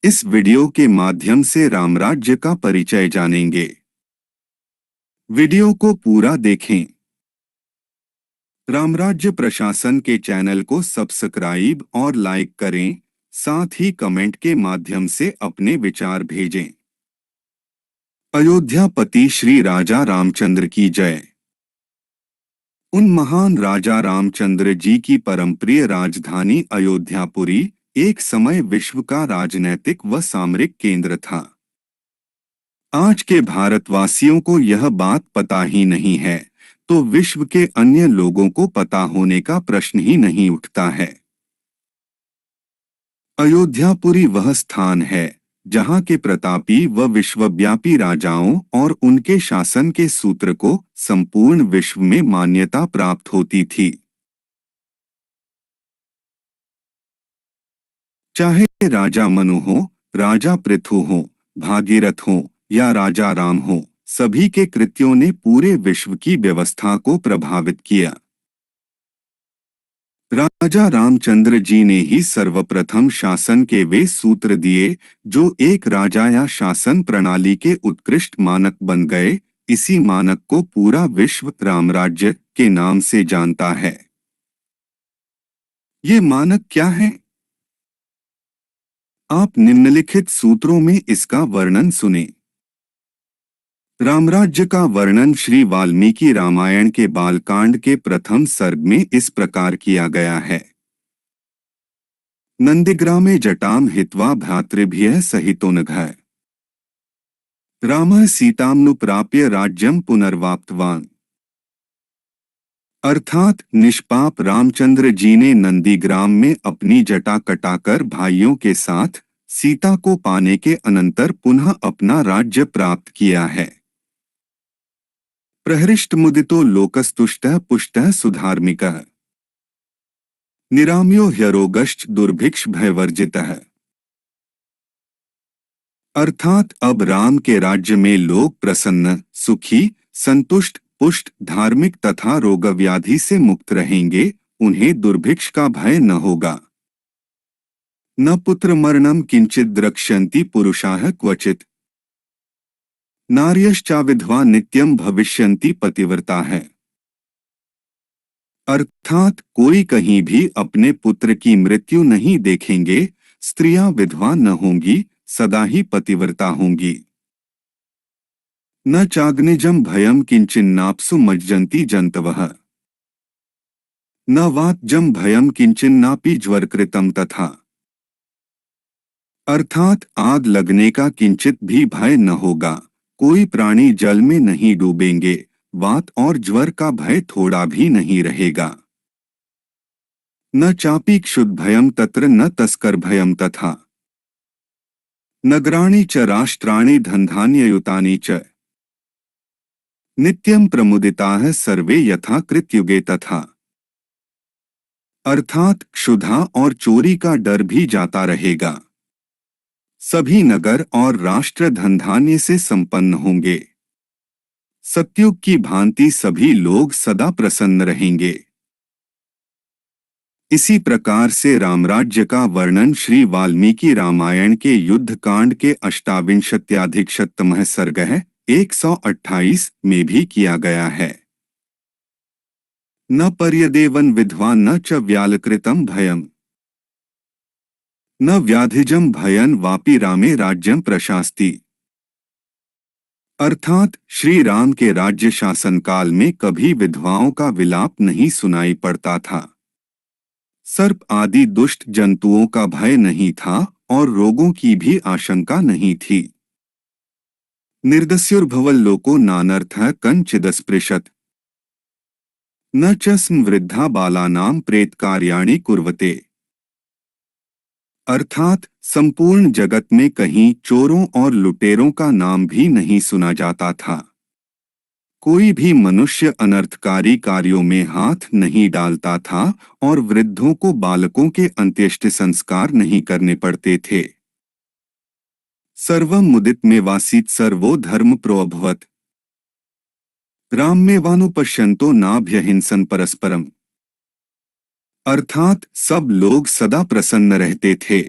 इस वीडियो के माध्यम से रामराज्य का परिचय जानेंगे। वीडियो को पूरा देखें। रामराज्य प्रशासन के चैनल को सब्सक्राइब और लाइक करें, साथ ही कमेंट के माध्यम से अपने विचार भेजें। अयोध्यापति श्री राजा रामचंद्र की जय। उन महान राजा रामचंद्र जी की परमप्रिय राजधानी अयोध्यापुरी एक समय विश्व का राजनैतिक व सामरिक केंद्र था। आज के भारतवासियों को यह बात पता ही नहीं है, तो विश्व के अन्य लोगों को पता होने का प्रश्न ही नहीं उठता है। अयोध्यापुरी वह स्थान है जहाँ के प्रतापी व विश्वव्यापी राजाओं और उनके शासन के सूत्र को संपूर्ण विश्व में मान्यता प्राप्त होती थी। चाहे राजा मनु हो, राजा पृथु हो, भागीरथ हो या राजा राम हो, सभी के कृत्यों ने पूरे विश्व की व्यवस्था को प्रभावित किया। राजा रामचंद्र जी ने ही सर्वप्रथम शासन के वे सूत्र दिए जो एक राजा या शासन प्रणाली के उत्कृष्ट मानक बन गए। इसी मानक को पूरा विश्व रामराज्य के नाम से जानता है। ये मानक क्या है? आप निम्नलिखित सूत्रों में इसका वर्णन सुने। रामराज्य का वर्णन श्री वाल्मीकि रामायण के बालकांड के प्रथम सर्ग में इस प्रकार किया गया है। नंदिग्रामे जटाम हित्वा भ्रातृभ्यः सहितोनघः रामः सीतामनुप्राप्य राज्यं पुनर्वाप्तवान। अर्थात निष्पाप रामचंद्र जी ने नंदीग्राम में अपनी जटा कटाकर भाइयों के साथ सीता को पाने के अनंतर पुनः अपना राज्य प्राप्त किया है। प्रहृष्टमुदितो लोकस्तुष्टः पुष्टः सुधार्मिकः निराम्यो ह्यरोगश्च दुर्भिक्ष भयवर्जितः। अर्थात अब राम के राज्य में लोग प्रसन्न, सुखी, संतुष्ट, पुष्ट, धार्मिक तथा रोगव्याधि से मुक्त रहेंगे। उन्हें दुर्भिक्ष का भय न होगा। न पुत्र मरणम किंचित द्रक्ष्यन्ति पुरुषाः क्वचित नार्यश्चा विधवा नित्यम भविष्यन्ति पतिव्रताः। अर्थात कोई कहीं भी अपने पुत्र की मृत्यु नहीं देखेंगे, स्त्रियां विधवा न होंगी, सदा ही पतिव्रता होंगी। न चाग्निजम भयम किंचिन्नाप्सु मज्जन्ति जंतवः न वातजम भयम किंचिन्नापि ज्वरकृतम तथा। अर्थात आग लगने का किंचित भी भय न होगा, कोई प्राणी जल में नहीं डूबेंगे, वात और ज्वर का भय थोड़ा भी नहीं रहेगा। न चापि क्षुद् भयम तत्र न तस्कर भयम तथा नगराणि च राष्ट्राणि धनधान्ययुतानि च नित्यं प्रमुदिताः सर्वे यथा कृतयुगे तथा। अर्थात क्षुधा और चोरी का डर भी जाता रहेगा। सभी नगर और राष्ट्र धनधान्य से संपन्न होंगे। सतयुग की भांति सभी लोग सदा प्रसन्न रहेंगे। इसी प्रकार से रामराज्य का वर्णन श्री वाल्मीकि रामायण के युद्धकांड के अष्टाविंशत्याधिकशततमः सर्ग 128 में भी किया गया है। न पर्यदेवन विद्वा न च व्यालकृतं भयम् न व्याधिजम भयन वापि रामे राज्यं प्रशास्ति। अर्थात श्री राम के राज्य शासन काल में कभी विधवाओं का विलाप नहीं सुनाई पड़ता था, सर्प आदि दुष्ट जंतुओं का भय नहीं था और रोगों की भी आशंका नहीं थी। निर्दस्युर्भवल्लोको नानर्थः कञ्चिदस्पृशत् न च स्म वृद्धा बालानां प्रेतकार्याणि कुर्वते। अर्थात संपूर्ण जगत में कहीं चोरों और लुटेरों का नाम भी नहीं सुना जाता था। कोई भी मनुष्य अनर्थकारी कार्यों में हाथ नहीं डालता था और वृद्धों को बालकों के अंत्येष्टि संस्कार नहीं करने पड़ते थे। सर्वं मुदित में वासीत सर्वो धर्म प्रोअभवत् राम में वानुपश्यन्तो नाभ्यहिंसन परस्परम। अर्थात सब लोग सदा प्रसन्न रहते थे।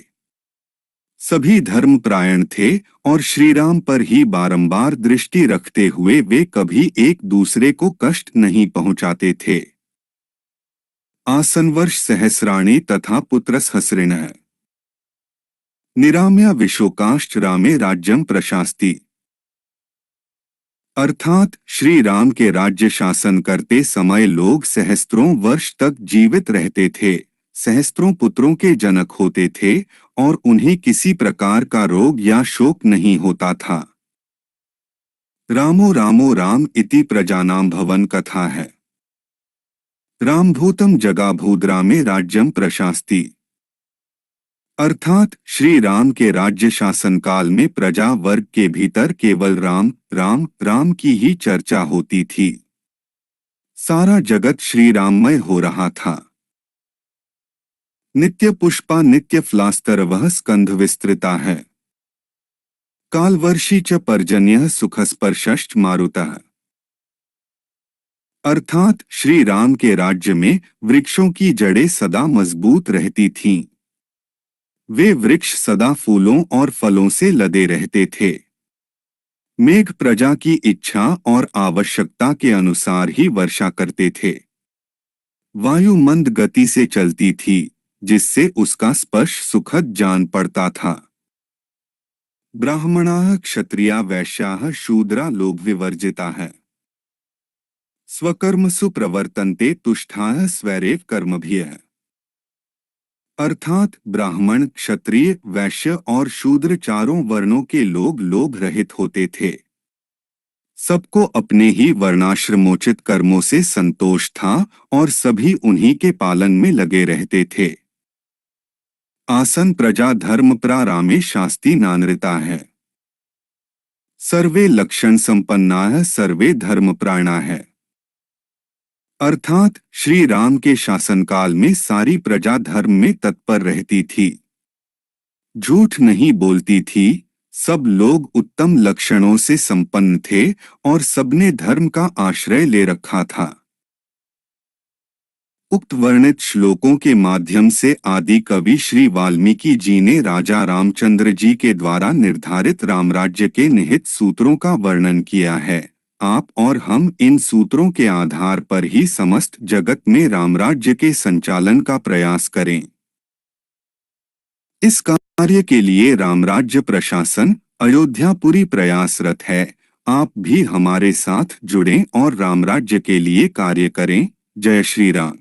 सभी धर्मपरायण थे और श्रीराम पर ही बारंबार दृष्टि रखते हुए वे कभी एक दूसरे को कष्ट नहीं पहुंचाते थे। आसनवर्ष सहस्राणि तथा पुत्रसहस्रिणः निराम्या विशोकाश्च रामे राज्यम प्रशास्ति। अर्थात श्री राम के राज्य शासन करते समय लोग सहस्त्रों वर्ष तक जीवित रहते थे, सहस्त्रों पुत्रों के जनक होते थे और उन्हें किसी प्रकार का रोग या शोक नहीं होता था। रामो रामो राम इति प्रजानां भवन कथा है। रामभूतं जगाभूद रामे राज्यम प्रशास्ति। अर्थात श्री राम के राज्य शासन काल में प्रजा वर्ग के भीतर केवल राम राम राम की ही चर्चा होती थी। सारा जगत श्री राममय हो रहा था। नित्य पुष्पा नित्य फ्लास्तरवः स्कंध विस्तृता है। कालवर्षी च पर्जन्यः सुखस्पर्शश्च मारुतः। अर्थात श्री राम के राज्य में वृक्षों की जड़ें सदा मजबूत रहती थीं। वे वृक्ष सदा फूलों और फलों से लदे रहते थे। मेघ प्रजा की इच्छा और आवश्यकता के अनुसार ही वर्षा करते थे। वायु मंद गति से चलती थी, जिससे उसका स्पर्श सुखद जान पड़ता था। ब्राह्मणाः क्षत्रिया वैश्याः शूद्रा लोभ विवर्जिताः स्वकर्मसु प्रवर्तन्ते तुष्टाः स्वैरेव कर्मभिः। अर्थात ब्राह्मण, क्षत्रिय, वैश्य और शूद्र चारों वर्णों के लोग लोभ रहित होते थे। सबको अपने ही वर्णाश्रमोचित कर्मों से संतोष था और सभी उन्हीं के पालन में लगे रहते थे। आसन प्रजा धर्मपरा रामे शास्ति नानृता है। सर्वे लक्षण संपन्नाः सर्वे धर्मप्राणाः। अर्थात श्री राम के शासनकाल में सारी प्रजा धर्म में तत्पर रहती थी, झूठ नहीं बोलती थी, सब लोग उत्तम लक्षणों से संपन्न थे और सबने धर्म का आश्रय ले रखा था। उक्त वर्णित श्लोकों के माध्यम से आदि कवि श्री वाल्मीकि जी ने राजा रामचंद्र जी के द्वारा निर्धारित रामराज्य के निहित सूत्रों का वर्णन किया है। आप और हम इन सूत्रों के आधार पर ही समस्त जगत में रामराज्य के संचालन का प्रयास करें। इस कार्य के लिए रामराज्य प्रशासन अयोध्यापुरी प्रयासरत है। आप भी हमारे साथ जुड़ें और रामराज्य के लिए कार्य करें। जय श्री राम।